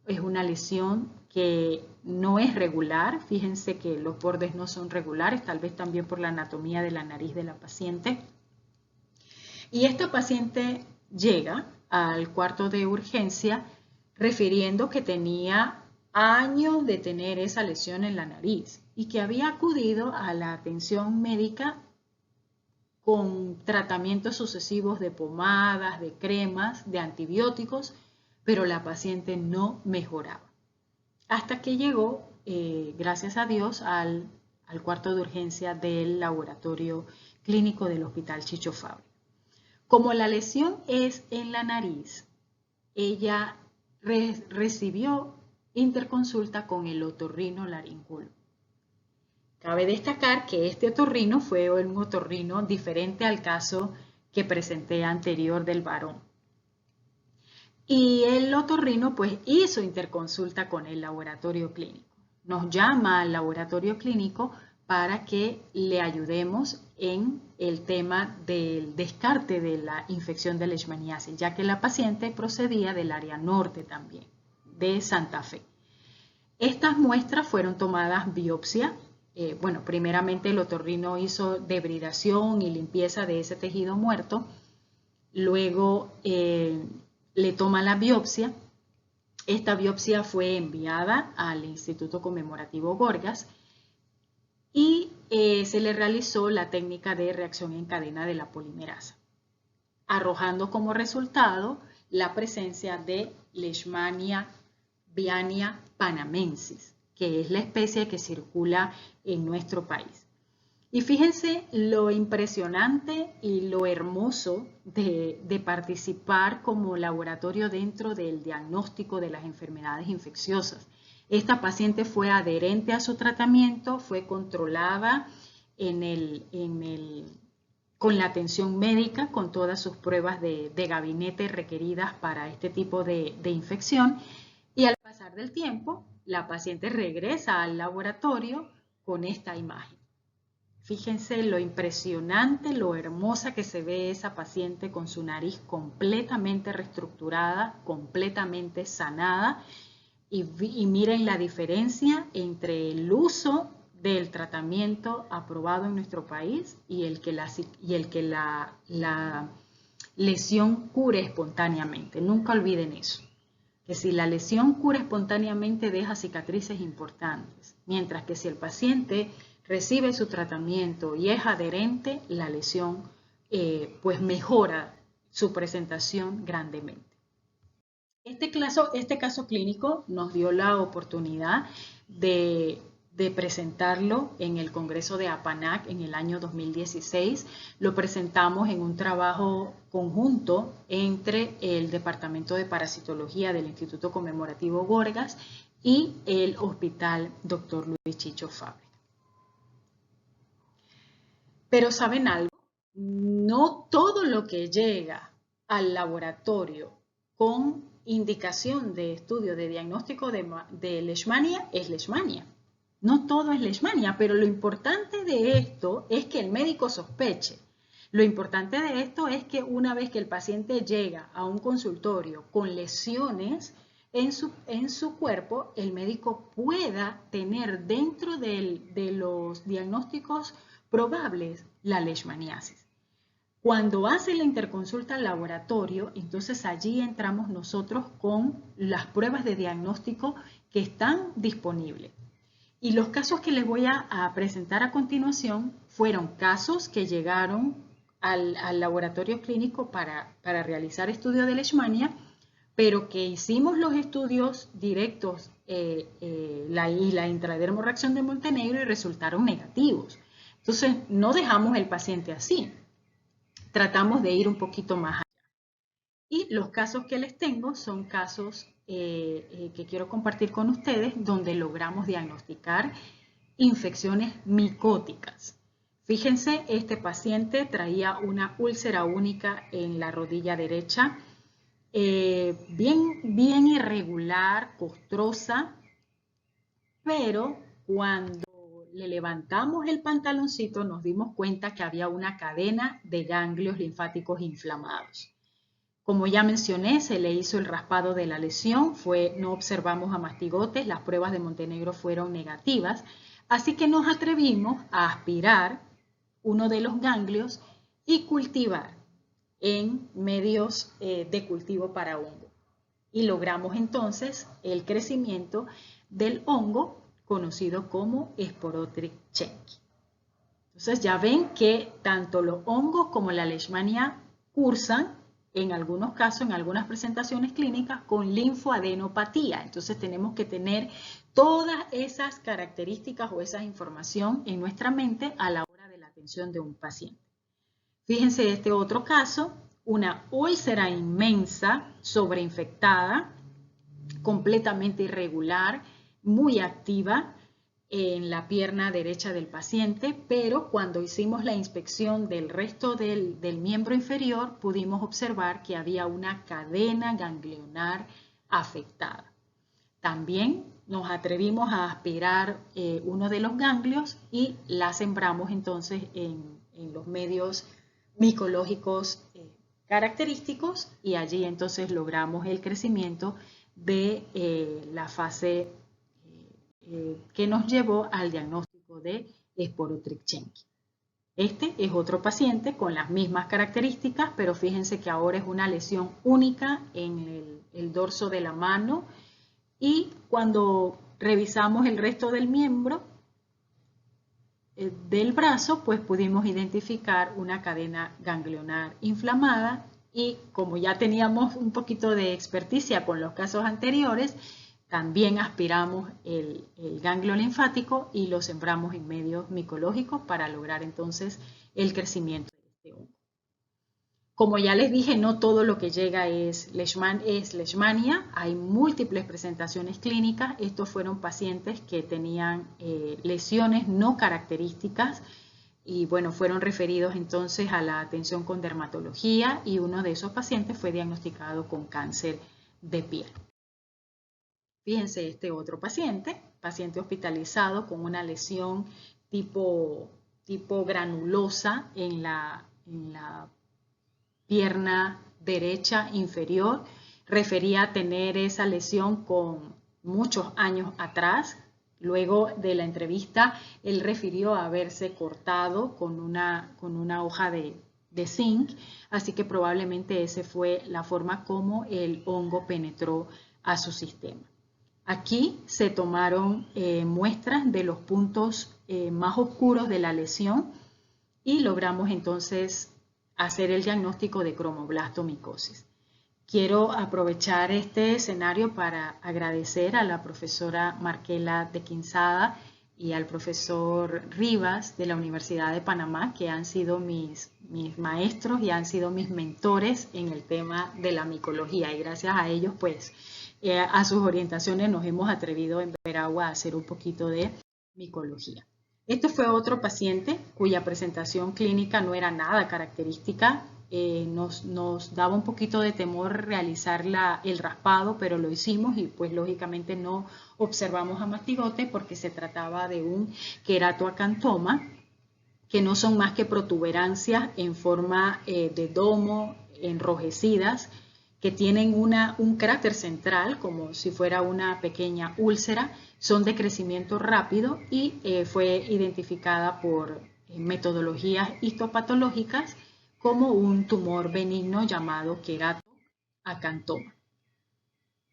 es una lesión que no es regular, fíjense que los bordes no son regulares, tal vez también por la anatomía de la nariz de la paciente. Y esta paciente llega al cuarto de urgencia refiriendo que tenía años de tener esa lesión en la nariz y que había acudido a la atención médica con tratamientos sucesivos de pomadas, de cremas, de antibióticos, pero la paciente no mejoraba. Hasta que llegó, gracias a Dios, al cuarto de urgencia del laboratorio clínico del Hospital Chicho Fabri. Como la lesión es en la nariz, ella recibió interconsulta con el otorrinolaringólogo. Cabe destacar que este otorrino fue un otorrino diferente al caso que presenté anterior del varón. Y el otorrino pues hizo interconsulta con el laboratorio clínico. Nos llama al laboratorio clínico para que le ayudemos en el tema del descarte de la infección de leishmaniasis, ya que la paciente procedía del área norte también, de Santa Fe. Estas muestras fueron tomadas biopsia. Bueno, primeramente el otorrino hizo debridación y limpieza de ese tejido muerto, luego le toma la biopsia. Esta biopsia fue enviada al Instituto Conmemorativo Gorgas y se le realizó la técnica de reacción en cadena de la polimerasa, arrojando como resultado la presencia de Leishmania viania panamensis, que es la especie que circula en nuestro país. Y fíjense lo impresionante y lo hermoso de participar como laboratorio dentro del diagnóstico de las enfermedades infecciosas. Esta paciente fue adherente a su tratamiento, fue controlada con la atención médica, con todas sus pruebas de gabinete requeridas para este tipo de infección. Y al pasar del tiempo, la paciente regresa al laboratorio con esta imagen. Fíjense lo impresionante, lo hermosa que se ve esa paciente con su nariz completamente reestructurada, completamente sanada. Y miren la diferencia entre el uso del tratamiento aprobado en nuestro país y el que la lesión cure espontáneamente. Nunca olviden eso, que si la lesión cura espontáneamente deja cicatrices importantes, mientras que si el paciente recibe su tratamiento y es adherente, la lesión pues mejora su presentación grandemente. Este caso clínico nos dio la oportunidad de presentarlo en el Congreso de APANAC en el año 2016. Lo presentamos en un trabajo conjunto entre el Departamento de Parasitología del Instituto Conmemorativo Gorgas y el Hospital Dr. Luis Chicho Fábrega. Pero ¿saben algo? No todo lo que llega al laboratorio con indicación de estudio de diagnóstico de leishmania es leishmania. No todo es leishmania, pero lo importante de esto es que el médico sospeche. Lo importante de esto es que una vez que el paciente llega a un consultorio con lesiones en su cuerpo, el médico pueda tener dentro de los diagnósticos probables la leishmaniasis. Cuando hace la interconsulta al laboratorio, entonces allí entramos nosotros con las pruebas de diagnóstico que están disponibles. Y los casos que les voy a presentar a continuación fueron casos que llegaron al laboratorio clínico para realizar estudios de leishmania, pero que hicimos los estudios directos y la intradermorreacción de Montenegro y resultaron negativos. Entonces, no dejamos el paciente así. Tratamos de ir un poquito más allá. Y los casos que les tengo son casos que quiero compartir con ustedes donde logramos diagnosticar infecciones micóticas. Fíjense, este paciente traía una úlcera única en la rodilla derecha, bien irregular, costrosa, pero cuando le levantamos el pantaloncito nos dimos cuenta que había una cadena de ganglios linfáticos inflamados. Como ya mencioné, se le hizo el raspado de la lesión, no observamos amastigotes, las pruebas de Montenegro fueron negativas, así que nos atrevimos a aspirar uno de los ganglios y cultivar en medios de cultivo para hongo. Y logramos entonces el crecimiento del hongo conocido como Sporothrix-Chenki. Entonces ya ven que tanto los hongos como la leishmania cursan en algunos casos, en algunas presentaciones clínicas, con linfoadenopatía. Entonces tenemos que tener todas esas características o esa información en nuestra mente a la hora de la atención de un paciente. Fíjense este otro caso, una úlcera inmensa, sobreinfectada, completamente irregular, muy activa, en la pierna derecha del paciente, pero cuando hicimos la inspección del resto del miembro inferior, pudimos observar que había una cadena ganglionar afectada. También nos atrevimos a aspirar uno de los ganglios y la sembramos entonces en los medios micológicos característicos, y allí entonces logramos el crecimiento de la fase que nos llevó al diagnóstico de Sporotrichenki. Este es otro paciente con las mismas características, pero fíjense que ahora es una lesión única en el dorso de la mano, y cuando revisamos el resto del miembro del brazo, pues pudimos identificar una cadena ganglionar inflamada, y como ya teníamos un poquito de experticia con los casos anteriores, también aspiramos el ganglio linfático y lo sembramos en medios micológicos para lograr entonces el crecimiento de este hongo. Como ya les dije, no todo lo que llega es leishmania, hay múltiples presentaciones clínicas. Estos fueron pacientes que tenían lesiones no características y bueno, fueron referidos entonces a la atención con dermatología, y uno de esos pacientes fue diagnosticado con cáncer de piel. Fíjense este otro paciente hospitalizado con una lesión tipo granulosa en la pierna derecha inferior. Refería tener esa lesión con muchos años atrás. Luego de la entrevista, él refirió haberse cortado con una hoja de zinc, así que probablemente esa fue la forma como el hongo penetró a su sistema. Aquí se tomaron muestras de los puntos más oscuros de la lesión y logramos entonces hacer el diagnóstico de cromoblastomicosis. Quiero aprovechar este escenario para agradecer a la profesora Marquela de Quinzada y al profesor Rivas de la Universidad de Panamá, que han sido mis maestros y han sido mis mentores en el tema de la micología, y gracias a ellos pues a sus orientaciones nos hemos atrevido en Veragua a hacer un poquito de micología. Este fue otro paciente cuya presentación clínica no era nada característica. Nos daba un poquito de temor realizar el raspado, pero lo hicimos y pues lógicamente no observamos amastigote porque se trataba de un queratoacantoma, que no son más que protuberancias en forma de domo enrojecidas, que tienen un cráter central como si fuera una pequeña úlcera. Son de crecimiento rápido y fue identificada por metodologías histopatológicas como un tumor benigno llamado queratoacantoma.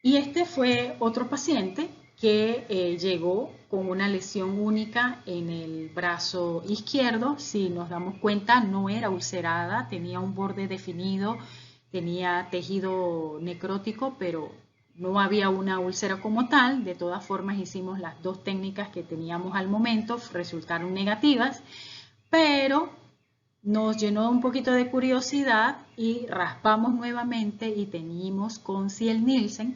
Y este fue otro paciente que llegó con una lesión única en el brazo izquierdo. Si nos damos cuenta, no era ulcerada, tenía un borde definido, tenía tejido necrótico, pero no había una úlcera como tal. De todas formas, hicimos las dos técnicas que teníamos al momento, resultaron negativas, pero nos llenó un poquito de curiosidad y raspamos nuevamente y teníamos con Kiel-Nielsen,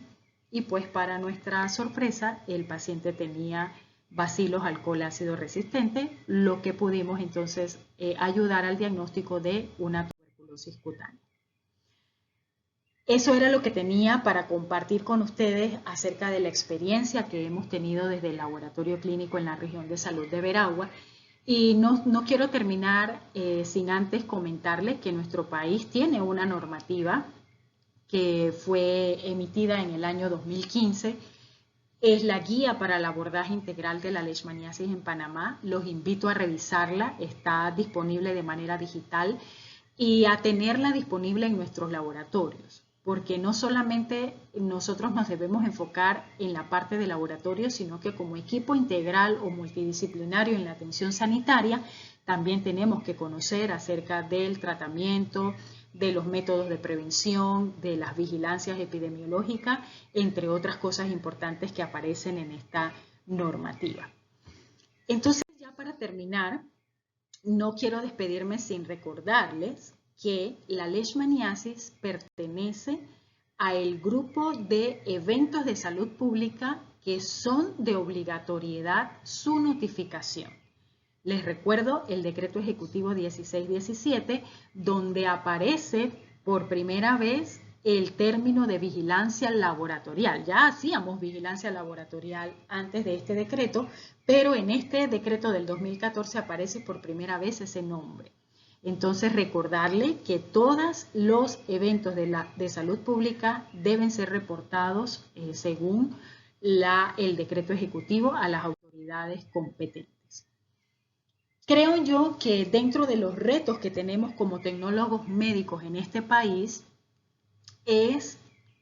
y pues para nuestra sorpresa el paciente tenía bacilos alcohol ácido resistente, lo que pudimos entonces ayudar al diagnóstico de una tuberculosis cutánea. Eso era lo que tenía para compartir con ustedes acerca de la experiencia que hemos tenido desde el laboratorio clínico en la región de salud de Veragua. Y no quiero terminar sin antes comentarles que nuestro país tiene una normativa que fue emitida en el año 2015. Es la guía para el abordaje integral de la leishmaniasis en Panamá. Los invito a revisarla, está disponible de manera digital, y a tenerla disponible en nuestros laboratorios, porque no solamente nosotros nos debemos enfocar en la parte de laboratorio, sino que como equipo integral o multidisciplinario en la atención sanitaria, también tenemos que conocer acerca del tratamiento, de los métodos de prevención, de las vigilancias epidemiológicas, entre otras cosas importantes que aparecen en esta normativa. Entonces, ya para terminar, no quiero despedirme sin recordarles que la leishmaniasis pertenece al grupo de eventos de salud pública que son de obligatoriedad su notificación. Les recuerdo el Decreto Ejecutivo 1617, donde aparece por primera vez el término de vigilancia laboratorial. Ya hacíamos vigilancia laboratorial antes de este decreto, pero en este decreto del 2014 aparece por primera vez ese nombre. Entonces, recordarle que todos los eventos de salud pública deben ser reportados según el decreto ejecutivo a las autoridades competentes. Creo yo que dentro de los retos que tenemos como tecnólogos médicos en este país es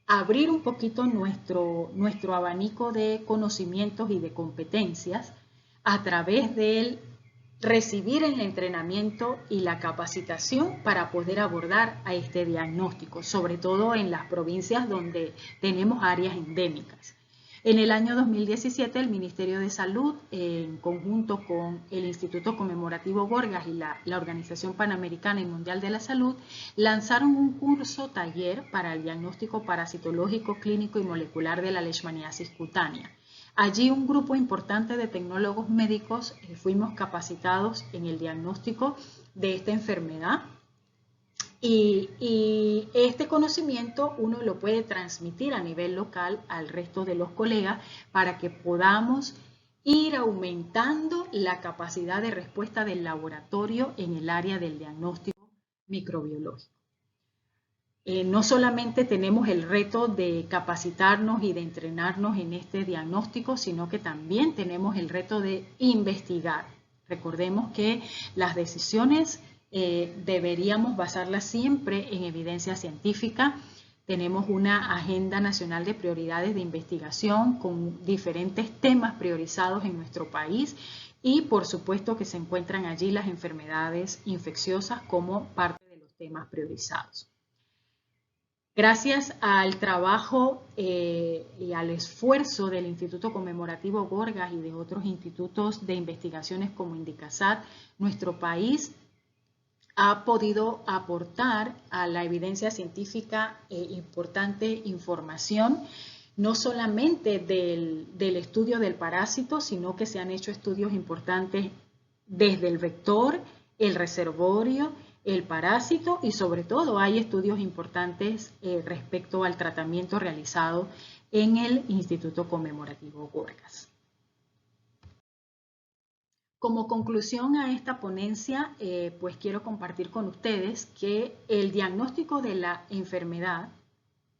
abrir un poquito nuestro abanico de conocimientos y de competencias a través del recibir el entrenamiento y la capacitación para poder abordar a este diagnóstico, sobre todo en las provincias donde tenemos áreas endémicas. En el año 2017, el Ministerio de Salud, en conjunto con el Instituto Conmemorativo Gorgas y la Organización Panamericana y Mundial de la Salud, lanzaron un curso taller para el diagnóstico parasitológico, clínico y molecular de la leishmaniasis cutánea. Allí un grupo importante de tecnólogos médicos fuimos capacitados en el diagnóstico de esta enfermedad. Y este conocimiento uno lo puede transmitir a nivel local al resto de los colegas para que podamos ir aumentando la capacidad de respuesta del laboratorio en el área del diagnóstico microbiológico. No solamente tenemos el reto de capacitarnos y de entrenarnos en este diagnóstico, sino que también tenemos el reto de investigar. Recordemos que las decisiones deberíamos basarlas siempre en evidencia científica. Tenemos una agenda nacional de prioridades de investigación con diferentes temas priorizados en nuestro país y por supuesto que se encuentran allí las enfermedades infecciosas como parte de los temas priorizados. Gracias al trabajo y al esfuerzo del Instituto Conmemorativo Gorgas y de otros institutos de investigaciones como Indicasat, nuestro país ha podido aportar a la evidencia científica importante información, no solamente del estudio del parásito, sino que se han hecho estudios importantes desde el vector, el reservorio, el parásito y sobre todo hay estudios importantes respecto al tratamiento realizado en el Instituto Conmemorativo Gorgas. Como conclusión a esta ponencia, pues quiero compartir con ustedes que el diagnóstico de la enfermedad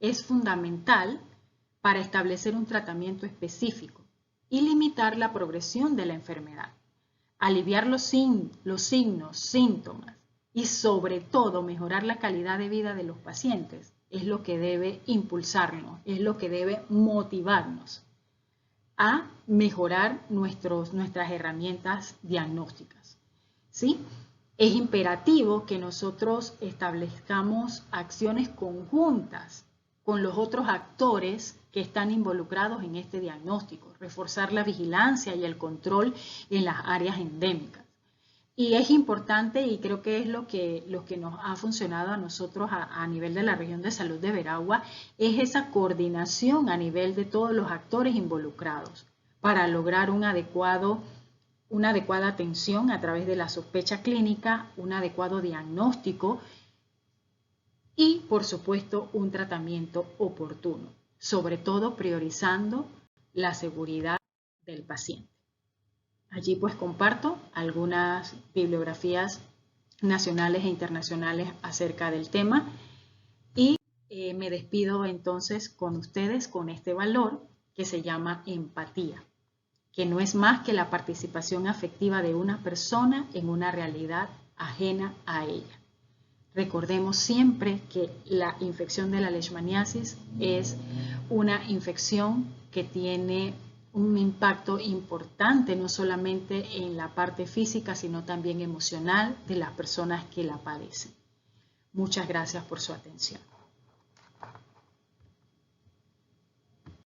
es fundamental para establecer un tratamiento específico y limitar la progresión de la enfermedad, aliviar los signos, síntomas y sobre todo mejorar la calidad de vida de los pacientes es lo que debe impulsarnos, es lo que debe motivarnos a mejorar nuestras herramientas diagnósticas, ¿sí? Es imperativo que nosotros establezcamos acciones conjuntas con los otros actores que están involucrados en este diagnóstico, reforzar la vigilancia y el control en las áreas endémicas. Y es importante, y creo que es lo que nos ha funcionado a nosotros a nivel de la región de salud de Veragua, es esa coordinación a nivel de todos los actores involucrados para lograr una adecuada atención a través de la sospecha clínica, un adecuado diagnóstico y, por supuesto, un tratamiento oportuno, sobre todo priorizando la seguridad del paciente. Allí pues comparto algunas bibliografías nacionales e internacionales acerca del tema y me despido entonces con ustedes con este valor que se llama empatía, que no es más que la participación afectiva de una persona en una realidad ajena a ella. Recordemos siempre que la infección de la leishmaniasis es una infección que tiene un impacto importante no solamente en la parte física, sino también emocional de las personas que la padecen. Muchas gracias por su atención.